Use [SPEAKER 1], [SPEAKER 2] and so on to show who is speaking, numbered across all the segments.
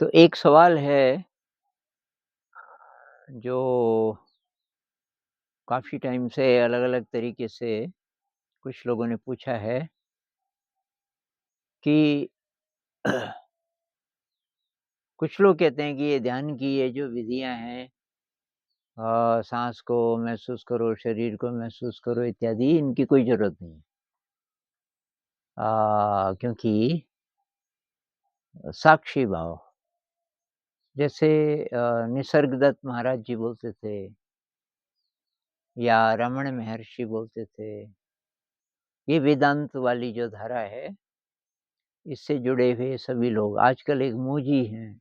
[SPEAKER 1] तो एक सवाल है जो काफ़ी टाइम से अलग-अलग तरीके से कुछ लोगों ने पूछा है कि कुछ लोग कहते हैं कि ये ध्यान की ये जो विधियाँ हैं साँस को महसूस करो, शरीर को महसूस करो इत्यादि इनकी कोई ज़रूरत नहीं है। क्योंकि साक्षी भाव जैसे निसर्गदत्त महाराज जी बोलते थे या रमण महर्षि बोलते थे, ये वेदांत वाली जो धारा है, इससे जुड़े हुए सभी लोग आजकल एक मूजी हैं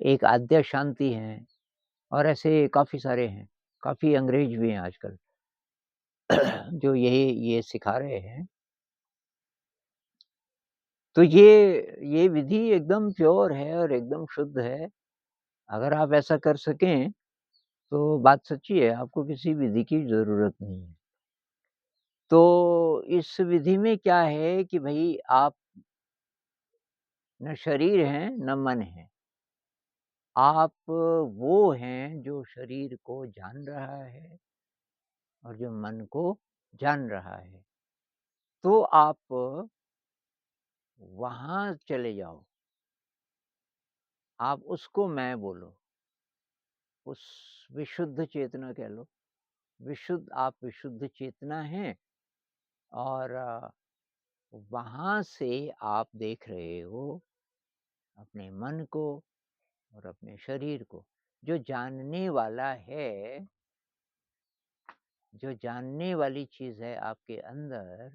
[SPEAKER 1] एक आद्य शांति हैं और ऐसे काफ़ी सारे हैं, काफ़ी अंग्रेज भी हैं आजकल जो ये सिखा रहे हैं। तो ये विधि एकदम प्योर है और एकदम शुद्ध है। अगर आप ऐसा कर सकें, तो बात सच्ची है, आपको किसी विधि की ज़रूरत नहीं है। तो इस विधि में क्या है कि भई आप न शरीर हैं, न मन है। आप वो हैं जो शरीर को जान रहा है और जो मन को जान रहा है। तो आप वहाँ चले जाओ, आप उसको मैं बोलो, उस विशुद्ध चेतना कह लो, आप विशुद्ध चेतना हैं और वहाँ से आप देख रहे हो अपने मन को और अपने शरीर को। जो जानने वाला है, जो जानने वाली चीज़ है आपके अंदर,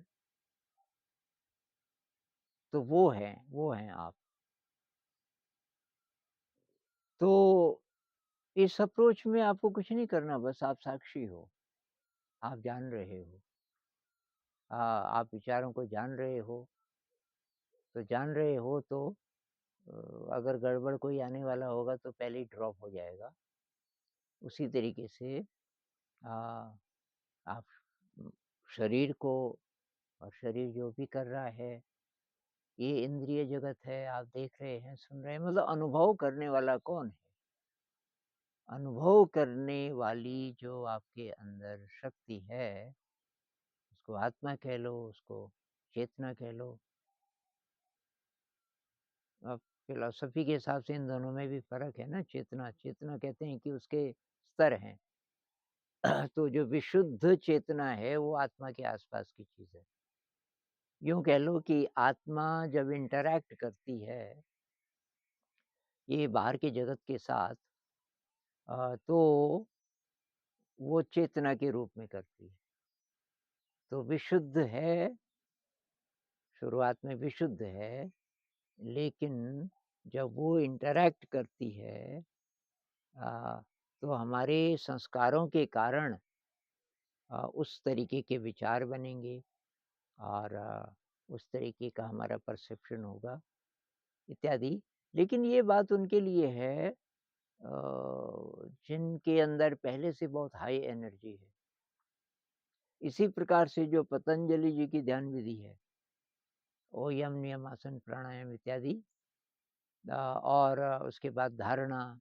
[SPEAKER 1] तो वो हैं आप। तो इस अप्रोच में आपको कुछ नहीं करना, बस आप साक्षी हो, आप जान रहे हो। आप विचारों को जान रहे हो, तो जान रहे हो तो अगर गड़बड़ कोई आने वाला होगा तो पहले ही ड्रॉप हो जाएगा। उसी तरीके से अ, आप शरीर को और शरीर जो भी कर रहा है, ये इंद्रिय जगत है, आप देख रहे हैं, सुन रहे हैं, मतलब अनुभव करने वाला कौन है? अनुभव करने वाली जो आपके अंदर शक्ति है, उसको आत्मा कह लो, उसको चेतना कह लो। अब फ़िलॉसफ़ी के हिसाब से इन दोनों में भी फ़र्क है ना, चेतना चेतना कहते हैं कि उसके स्तर हैं। तो जो विशुद्ध चेतना है, वो आत्मा के आस-पास की चीज़ है। यूँ कह लो कि आत्मा जब इंटरैक्ट करती है, ये बाहर के जगत के साथ तो वो चेतना के रूप में करती है। तो विशुद्ध है, शुरुआत में विशुद्ध है, लेकिन जब वो इंटरैक्ट करती है अ, तो हमारे संस्कारों के कारण उस तरीके के विचार बनेंगे और उस तरीके का हमारा परसेप्शन होगा इत्यादि। लेकिन ये बात उनके लिए है जिनके अंदर पहले से बहुत हाई एनर्जी है। इसी प्रकार से जो पतंजलि जी की ध्यान विधि है, वो यम, नियम, आसन, प्राणायाम इत्यादि और उसके बाद धारणा,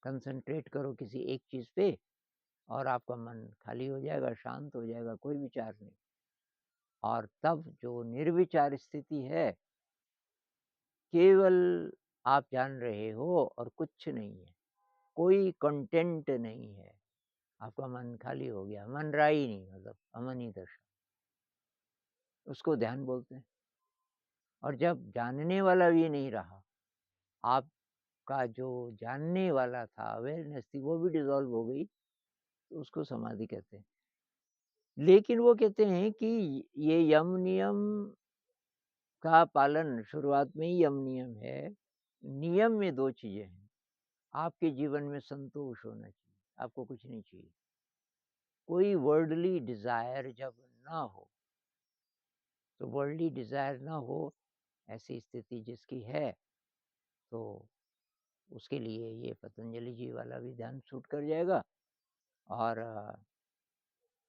[SPEAKER 1] कंसंट्रेट करो किसी एक चीज़ पे और आपका मन खाली हो जाएगा, शांत हो जाएगा, कोई विचार नहीं। और तब जो निर्विचार स्थिति है, केवल आप जान रहे हो और कुछ नहीं है, कोई कंटेंट नहीं है। आपका मन खाली हो गया, मन रहा ही नहीं, मतलब अमनी दशा, उसको ध्यान बोलते हैं। और जब जानने वाला भी नहीं रहा, आपका जो जानने वाला था, अवेयरनेस थी, वो भी डिसॉल्व हो गई, तो उसको समाधि कहते हैं। लेकिन वो कहते हैं कि ये यम नियम का पालन शुरुआत में ही यम नियम है। नियम में 2 चीज़ें हैं, आपके जीवन में संतोष होना चाहिए, आपको कुछ नहीं चाहिए। कोई वर्ल्डली डिज़ायर जब ना हो, तो वर्ल्डली डिज़ायर ना हो, ऐसी स्थिति जिसकी है, तो उसके लिए ये पतंजलि जी वाला भी ध्यान सूट कर जाएगा और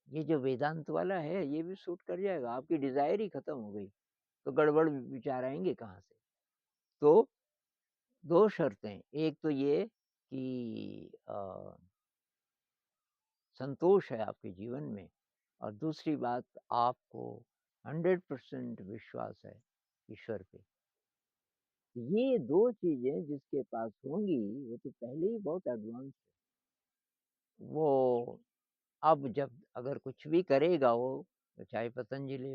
[SPEAKER 1] ये जो वेदांत वाला है, ये भी सूट कर जाएगा। आपकी डिज़ायर ही खत्म हो गई, तो गड़बड़ विचार आएँगे कहाँ से? तो 2 शर्तें, एक तो ये कि संतोष है आपके जीवन में और दूसरी बात आपको 100% विश्वास है ईश्वर पे। ये 2 चीज़ें जिसके पास होंगी, वो तो पहले ही बहुत एडवांस है। वो अब जब अगर कुछ भी करेगा वो, तो चाहे पतंजलि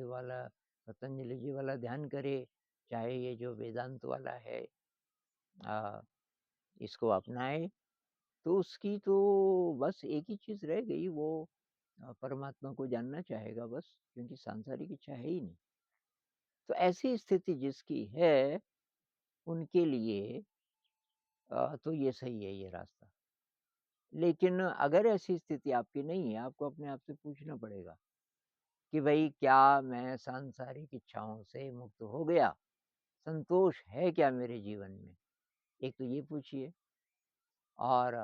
[SPEAKER 1] जी वाला ध्यान करे, चाहे ये जो वेदांत वाला है अ, इसको अपनाए, तो उसकी तो बस एक ही चीज़ रह गई, वो परमात्मा को जानना चाहेगा बस, क्योंकि सांसारिक इच्छा है ही नहीं। तो ऐसी स्थिति जिसकी है, उनके लिए तो ये सही है ये रास्ता। लेकिन अगर ऐसी स्थिति आपकी नहीं है, आपको अपने आप से पूछना पड़ेगा कि भई क्या मैं सांसारिक इच्छाओं से मुक्त हो गया? संतोष है क्या मेरे जीवन में? एक तो ये पूछिए और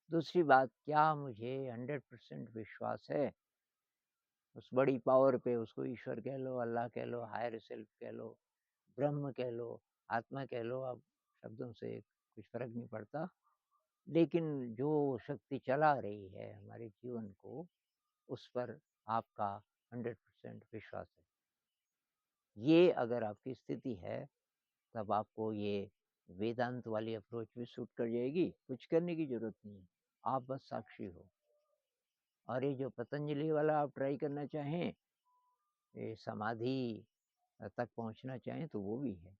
[SPEAKER 1] दूसरी बात क्या मुझे 100% विश्वास है उस बड़ी पावर पे, उसको ईश्वर कह लो, अल्लाह कह लो, हायर सेल्फ कह लो, ब्रह्म कह लो, आत्मा कह लो, अब शब्दों से कुछ फ़र्क नहीं पड़ता। लेकिन जो शक्ति चला रही है हमारे जीवन को, उस पर आपका 100% विश्वास है। ये अगर आपकी स्थिति है, तब आपको ये वेदांत वाली अप्रोच भी सूट कर जाएगी, कुछ करने की ज़रूरत नहीं है, आप बस साक्षी हो। और ये जो पतंजलि वाला आप ट्राई करना चाहें, ये समाधि तक पहुँचना चाहें तो वो भी है।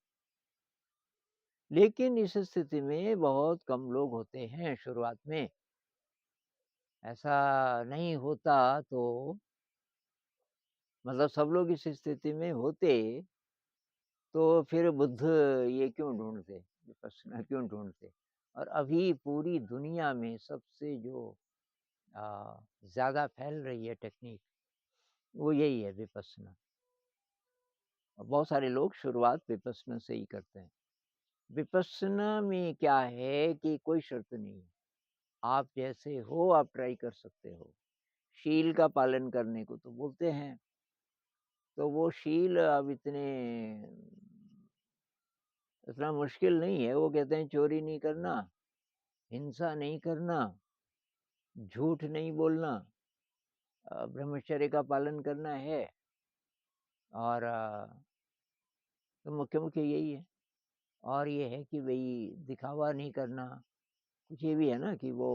[SPEAKER 1] लेकिन इस स्थिति में बहुत कम लोग होते हैं शुरुआत में, ऐसा नहीं होता तो मतलब सब लोग इस स्थिति में होते, तो फिर बुद्ध ये क्यों ढूँढते, विपश्यना क्यों ढूँढते? और अभी पूरी दुनिया में सबसे जो ज़्यादा फैल रही है टेक्नीक, वो यही है विपश्यना। और बहुत सारे लोग शुरुआत विपश्यना से ही करते हैं। विपश्यना में क्या है कि कोई शर्त नहीं है, आप जैसे हो आप ट्राई कर सकते हो। शील का पालन करने को तो बोलते हैं, तो वो शील अब इतना मुश्किल नहीं है, वो कहते हैं चोरी नहीं करना, हिंसा नहीं करना, झूठ नहीं बोलना, ब्रह्मचर्य का पालन करना है और तो मुख्य-मुख्य यही है। और ये है कि भई दिखावा नहीं करना, कुछ ये भी है ना कि वो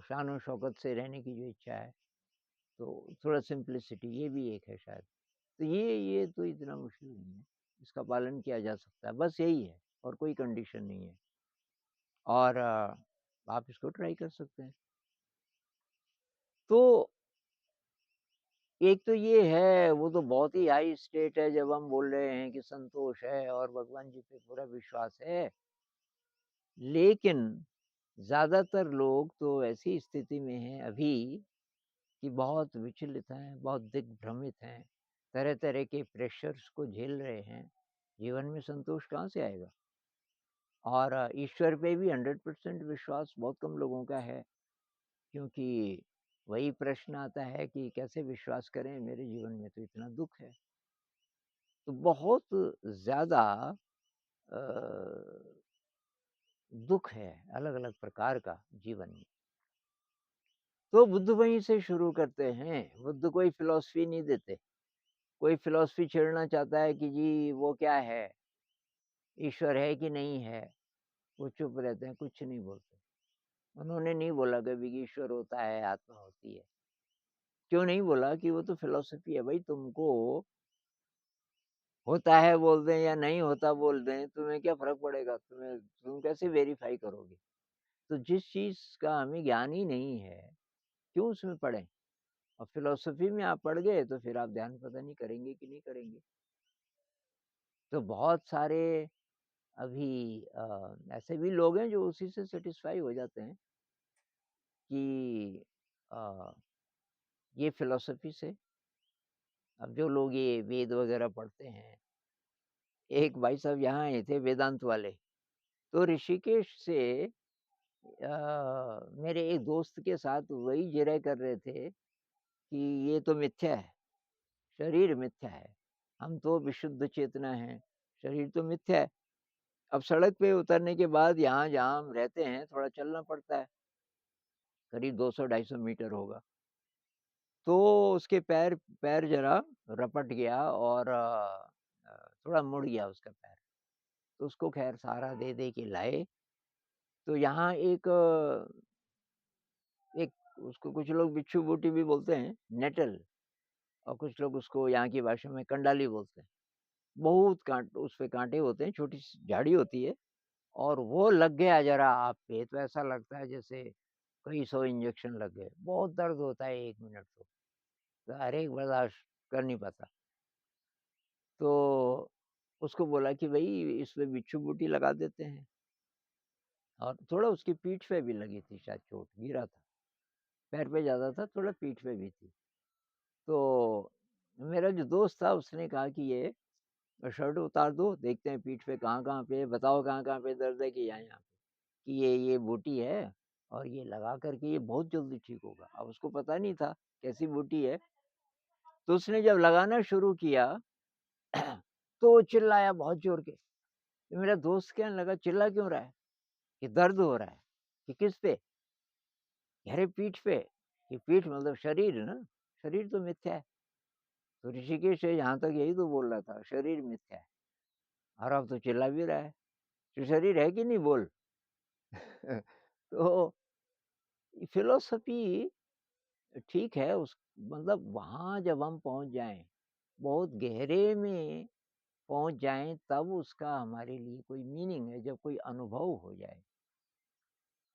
[SPEAKER 1] शान और शौकत से रहने की जो इच्छा है, तो थोड़ा सिम्प्लिसिटी ये भी एक है शायद। तो ये तो इतना मुश्किल नहीं है, इसका पालन किया जा सकता है, बस यही है और कोई कंडीशन नहीं है और आप इसको ट्राई कर सकते हैं। तो एक तो ये है, वो तो बहुत ही हाई स्टेट है जब हम बोल रहे हैं कि संतोष है और भगवान जी पे पूरा विश्वास है। लेकिन ज़्यादातर लोग तो ऐसी स्थिति में हैं अभी कि बहुत विचलित हैं, बहुत दिग्भ्रमित हैं, तरह-तरह के प्रेशर्स को झेल रहे हैं। जीवन में संतोष कहाँ से आएगा? और ईश्वर पे भी 100% विश्वास बहुत कम लोगों का है, क्योंकि वही प्रश्न आता है कि कैसे विश्वास करें, मेरे जीवन में तो इतना दुःख है। तो बहुत ज़्यादा अ, दुःख है अलग-अलग प्रकार का जीवन में। तो बुद्ध वहीं से शुरू करते हैं, बुद्ध कोई फ़िलॉसफ़ी नहीं देते। कोई फ़िलॉसफ़ी छेड़ना चाहता है कि जी वो क्या है, ईश्वर है कि नहीं है, वो चुप रहते हैं, कुछ नहीं बोलते। उन्होंने नहीं बोला कभी कि ईश्वर होता है, आत्मा होती है। क्यों नहीं बोला कि वो तो फ़िलॉसफ़ी है भई, तुमको होता है बोल दें या नहीं होता बोल दें, तुम्हें क्या फ़र्क पड़ेगा? तुम कैसे वेरीफ़ाई करोगे? तो जिस चीज़ का हमें ज्ञान ही नहीं है, क्यों उसमें पढ़ें? और फ़िलॉसफ़ी में आप पड़ गए तो फिर आप ध्यान पता नहीं करेंगे कि नहीं करेंगे। तो बहुत सारे अभी ऐसे भी लोग हैं जो उसी से सैटिस्फ़ाई हो जाते हैं कि अ, ये फ़िलॉसफ़ी से अब जो लोग ये वेद वग़ैरह पढ़ते हैं, एक भाई साहब यहाँ आए थे वेदांत वाले, तो ऋषिकेश से मेरे एक दोस्त के साथ वही जिरह कर रहे थे कि ये तो मिथ्या है, शरीर मिथ्या है, हम तो विशुद्ध चेतना हैं, शरीर तो मिथ्या है। अब सड़क पे उतरने के बाद यहाँ जहाँ हम रहते हैं थोड़ा चलना पड़ता है, करीब 200-250 मीटर होगा। तो उसके पैर पैर ज़रा रपट गया और थोड़ा मुड़ गया उसका पैर। तो उसको ख़ैर सहारा दे के लाए। तो यहाँ एक उसको कुछ लोग बिच्छू बूटी भी बोलते हैं, नेटल, और कुछ लोग उसको यहाँ की भाषा में कंडाली बोलते हैं। बहुत उसपे काँटे होते हैं, छोटी-सी झाड़ी होती है और वो लग गया ज़रा आप पे तो ऐसा लगता है जैसे कई 100 इंजेक्शन लग गए। बहुत दर्द होता है 1 मिनट तो हर एक बर्दाश्त कर नहीं पाता। तो उसको बोला कि भई इसमें बिच्छू बूटी लगा देते हैं, और थोड़ा उसकी पीठ पे भी लगी थी शायद चोट, गिरा था। पैर पे ज़्यादा था, थोड़ा पीठ पे भी थी। तो मेरा जो दोस्त था उसने कहा कि ये शर्ट उतार दो, देखते हैं पीठ पे कहाँ-कहाँ पे, बताओ कहाँ-कहाँ पे दर्द है कि यहाँ-यहाँ पे, कि ये बूटी है और ये लगा कर के ये बहुत जल्दी ठीक होगा। अब उसको पता नहीं था कैसी बूटी है, तो उसने जब लगाना शुरू किया तो वो चिल्लाया बहुत ज़ोर के। तो मेरा दोस्त कहने लगा चिल्ला क्यों रहा है? कि दर्द हो रहा है। कि किस पे? अरे पीठ पे। कि पीठ मतलब शरीर ना, शरीर तो मिथ्या है। तो ऋषिकेश है यहाँ तक यही तो बोल रहा था, शरीर मिथ्या है। और अब तो चिल्ला भी रहा है, तो शरीर है कि नहीं बोल? तो फ़िलॉसफ़ी ठीक है उस मतलब वहाँ जब हम पहुँच जाएँ, बहुत गहरे में पहुँच जाएँ तब उसका हमारे लिए कोई मीनिंग है, जब कोई अनुभव हो जाए।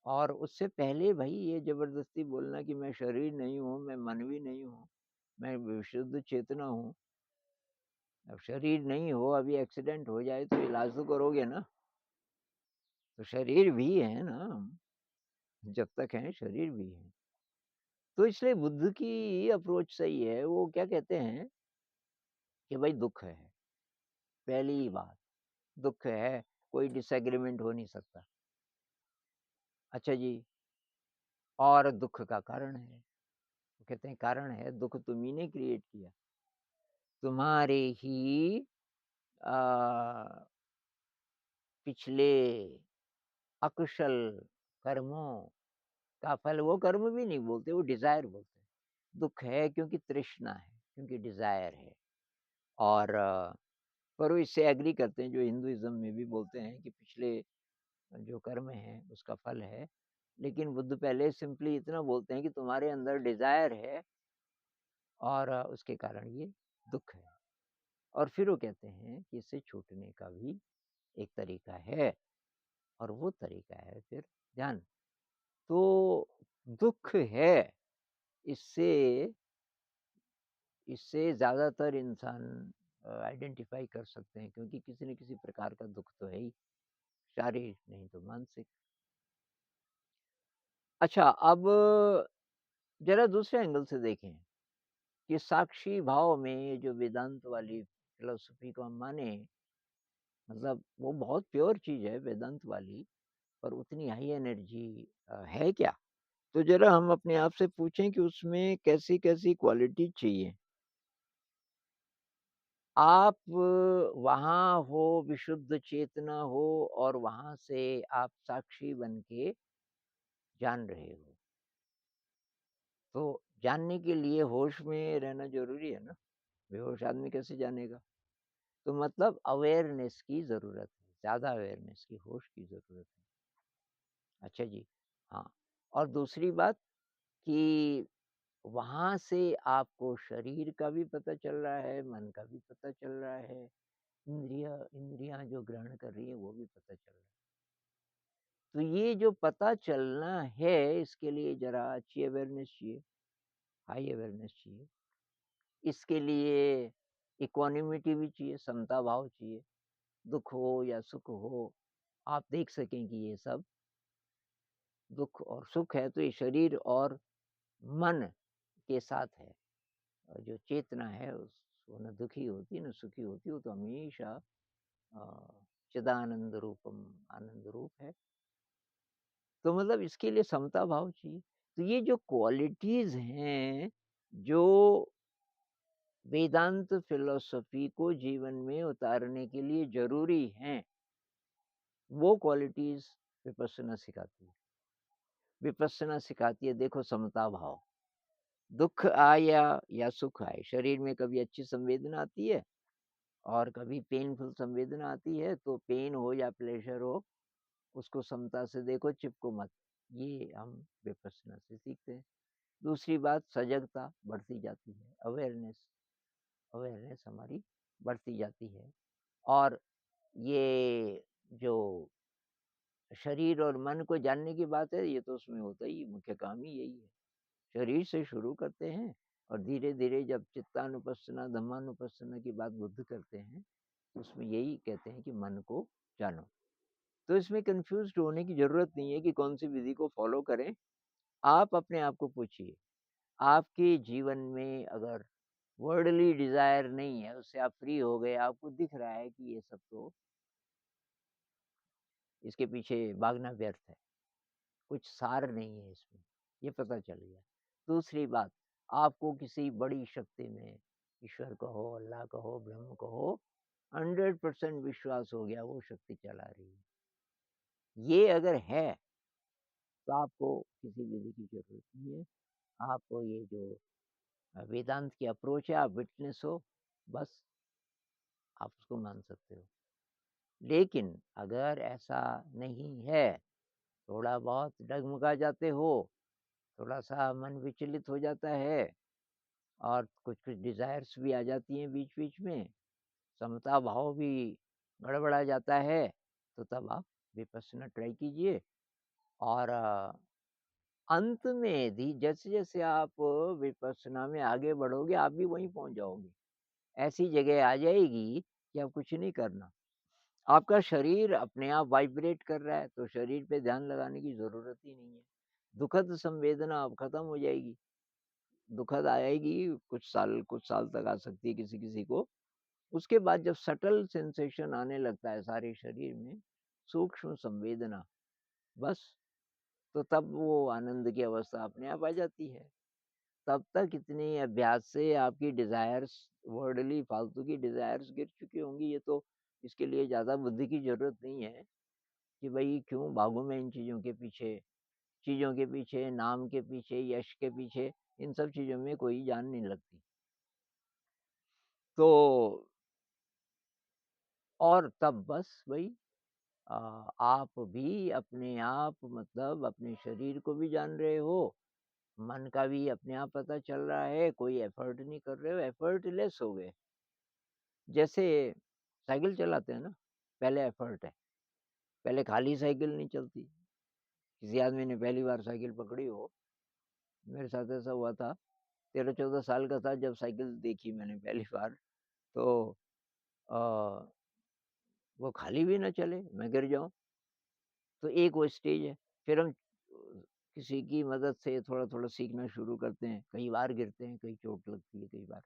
[SPEAKER 1] और उससे पहले भई ये ज़बरदस्ती बोलना कि मैं शरीर नहीं हूँ, मैं मन भी नहीं हूँ, मैं विशुद्ध चेतना हूँ। अब शरीर नहीं हो, अभी एक्सीडेंट हो जाए तो इलाज तो करोगे ना, तो शरीर भी हैं ना हम, जब तक हैं शरीर भी हैं। तो इसलिए बुद्ध की अप्रोच सही है, वो क्या कहते हैं कि भई दुःख है, पहली ही बात, दुःख है, कोई डिसएग्रीमेंट हो नहीं सकता। अच्छा जी, और दुःख का कारण है, वो कहते हैं कारण है, दुःख तुम्ही ने क्रिएट किया। तुम्हारे ही अ, पिछले अकुशल कर्मों का फल, वो कर्म भी नहीं बोलते, वो डिज़ायर बोलते हैं। दुःख है क्योंकि तृष्णा है, क्योंकि डिज़ायर है। और पर वो इससे एग्री करते हैं, जो हिंदुइज़्म में भी बोलते हैं कि पिछले जो कर्म हैं, उसका फल है। लेकिन बुद्ध पहले सिंपली इतना बोलते हैं कि तुम्हारे अंदर डिज़ायर है और उसके कारण ये दुःख है। और फिर वो कहते हैं कि इससे छूटने का भी एक तरीका है, और वो तरीका है फिर ध्यान। तो दुःख है, इससे इससे ज़्यादातर इंसान आइडेंटिफ़ाई कर सकते हैं, क्योंकि किसी न किसी प्रकार का दुःख तो है ही, शारीरिक नहीं तो मानसिक। अच्छा, अब ज़रा दूसरे एंगल से देखें कि साक्षी भाव में ये जो वेदांत वाली फ़िलॉसफ़ी को हम माने, मतलब वो बहुत प्योर चीज़ है वेदांत वाली, पर उतनी हाई एनर्जी है क्या? तो ज़रा हम अपने आप से पूछें कि उसमें कैसी-कैसी क्वालिटी चाहिए? आप वहाँ हो, विशुद्ध चेतना हो और वहाँ से आप साक्षी बन के जान रहे हो। तो जानने के लिए होश में रहना ज़रूरी है ना, बेहोश आदमी कैसे जानेगा? तो मतलब अवेयरनेस की ज़रूरत है, ज़्यादा अवेयरनेस की, होश की ज़रूरत है। अच्छा जी, हाँ। और दूसरी बात कि वहाँ से आपको शरीर का भी पता चल रहा है, मन का भी पता चल रहा है, इंद्रियाँ जो ग्रहण कर रही हैं वो भी पता चल रहा है। तो ये जो पता चलना है, इसके लिए ज़रा अच्छी अवेयरनेस चाहिए, हाई अवेयरनेस चाहिए। इसके लिए इक्वानिमिटी भी चाहिए, समता भाव चाहिए। दुःख हो या सुख हो, आप देख सकें कि ये सब दुःख और सुख है, तो ये शरीर और मन के साथ है। और जो चेतना है वो ना दुखी होती ना सुखी होती, वो तो हमेशा चिदानंद रूपम, आनंद रूप है। तो मतलब इसके लिए समता भाव चाहिए। तो ये जो क्वालिटीज़ हैं, जो वेदांत फ़िलॉसफ़ी को जीवन में उतारने के लिए ज़रूरी हैं, वो क्वालिटीज़ विपश्यना सिखाती है। विपश्यना सिखाती है देखो समता भाव। दुःख आए या सुख आए, शरीर में कभी अच्छी संवेदना आती है और कभी पेनफुल संवेदना आती है, तो पेन हो या प्लेज़र हो, उसको समता से देखो, चिपको मत। ये हम विपश्यना से सीखते हैं। दूसरी बात सजगता बढ़ती जाती है, अवेयरनेस अवेयरनेस हमारी बढ़ती जाती है और ये जो शरीर और मन को जानने की बात है, ये तो उसमें होता ही मुख्य काम ही यही है। शरीर से शुरू करते हैं और धीरे-धीरे जब चित्तानुपස්සना, धम्मानुपස්සना की बात बुद्ध करते हैं, तो उसमें यही कहते हैं कि मन को जानो। तो इसमें कन्फ्यूज़्ड होने की ज़रूरत नहीं है कि कौन-सी विधि को फ़ॉलो करें। आप अपने आप को पूछिए, आपके जीवन में अगर वर्ल्डली डिज़ायर नहीं है, उससे आप फ्री हो गए, आपको दिख रहा है कि ये सब तो इसके पीछे भागना व्यर्थ है, कुछ सार नहीं है इसमें, ये पता चल गया। दूसरी बात, आपको किसी बड़ी शक्ति में, ईश्वर कहो, अल्लाह कहो, ब्रह्म कहो, 100% विश्वास हो गया वो शक्ति चला रही है। ये अगर है, तो आपको किसी विधि की ज़रूरत नहीं है। आपको ये जो वेदांत की अप्रोच है, आप विटनेस हो, बस आप उसको मान सकते हो। लेकिन अगर ऐसा नहीं है, थोड़ा बहुत डगमगा जाते हो, थोड़ा-सा मन विचलित हो जाता है और कुछ-कुछ डिज़ायर्स भी आ जाती हैं बीच-बीच में, समता भाव भी गड़बड़ा जाता है, तो तब आप विपश्यना ट्राई कीजिए और अंत में भी जैसे-जैसे आप विपश्यना में आगे बढ़ोगे, आप भी वहीं पहुँच जाओगे। ऐसी जगह आ जाएगी कि अब कुछ नहीं करना। आपका शरीर अपने आप वाइब्रेट कर रहा है, तो शरीर पे ध्यान लगाने की ज़रूरत ही नहीं है। दुखद संवेदना अब खत्म हो जाएगी। दुखद आएगी, कुछ साल तक आ सकती है किसी-किसी को। उसके बाद जब सटल सेंसेशन आने लगता है सारे शरीर में, सूक्ष्म संवेदना, बस तो तब वो आनंद की अवस्था अपने आप आ जाती है। तब तक इतने अभ्यास से आपकी डिज़ायर्स वर्ल्डली फालतू की डिज़ायर्स गिर चुकी होंगी, ये तो इसके लिए ज़्यादा बुद्धि की ज़रूरत नहीं है कि भई क्यों भागूँ मैं इन चीज़ों के पीछे, नाम के पीछे, यश के पीछे, इन सब चीज़ों में कोई जान नहीं लगती। तो और तब बस वही आप भी अपने आप मतलब अपने शरीर को भी जान रहे हो, मन का भी अपने आप पता चल रहा है, कोई एफ़र्ट नहीं कर रहे हो, एफ़र्टलेस हो गए। जैसे साइकिल चलाते हैं ना, पहले एफ़र्ट है, पहले खाली साइकिल नहीं चलती। किसी आदमी ने पहली बार साइकिल पकड़ी हो, मेरे साथ ऐसा हुआ था, 13-14 साल का था जब साइकिल देखी मैंने पहली बार, तो अ, वो खाली भी ना चले, मैं गिर जाऊँ। तो एक वो स्टेज है, फिर हम किसी की मदद से थोड़ा-थोड़ा सीखना शुरू करते हैं, कई बार गिरते हैं, कई चोट लगती है कई बार,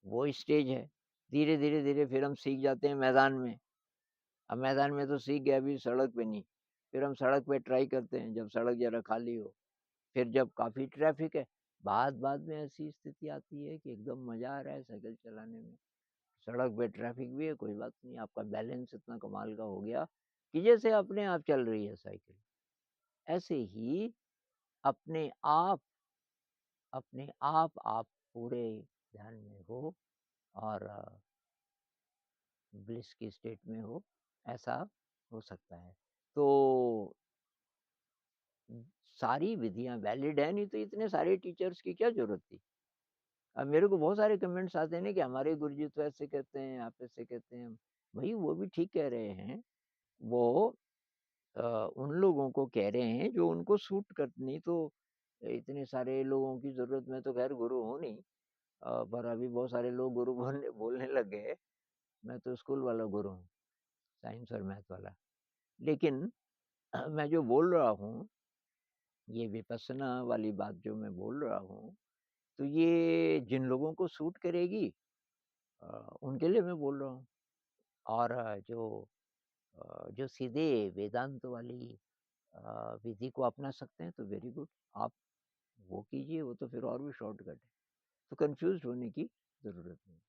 [SPEAKER 1] वो स्टेज है। धीरे-धीरे फिर हम सीख जाते हैं मैदान में, अब मैदान में तो सीख गए, अभी सड़क पे नहीं। फिर हम सड़क पे ट्राई करते हैं, जब सड़क ज़रा खाली हो, फिर जब काफ़ी ट्रैफ़िक है, बाद में ऐसी स्थिति आती है कि एकदम मज़ा आ रहा है साइकिल चलाने में। सड़क पे ट्रैफ़िक भी है, कोई बात नहीं, आपका बैलेंस इतना कमाल का हो गया कि जैसे अपने आप चल रही है साइकिल। ऐसे ही अपने आप आप पूरे ध्यान में हो और ब्लिस की स्टेट में हो, ऐसा हो सकता है। तो सारी विधियाँ वैलिड हैं, नहीं तो इतने सारे टीचर्स की क्या ज़रूरत थी? अब मेरे को बहुत सारे कमेंट्स आते हैं ना कि हमारे गुरुजी तो ऐसे कहते हैं, आप ऐसे कहते हैं। भई वो भी ठीक कह रहे हैं, वो अ, उन लोगों को कह रहे हैं जो उनको सूट कर नहीं तो इतने सारे लोगों की ज़रूरत मैं तो ख़ैर गुरु हूँ नहीं पर अभी बहुत सारे लोग गुरु बोलने बोलने लग गए। मैं तो स्कूल वाला गुरु हूँ, साइंस और मैथ वाला। लेकिन मैं जो बोल रहा हूँ, ये विपस्सना वाली बात जो मैं बोल रहा हूँ, तो ये जिन लोगों को सूट करेगी अ, उनके लिए मैं बोल रहा हूँ। और जो सीधे वेदांत वाली विधि को अपना सकते हैं तो वेरी गुड, आप वो कीजिए, वो तो फिर और भी शॉर्टकट है। तो कन्फ्यूज़्ड होने की ज़रूरत नहीं।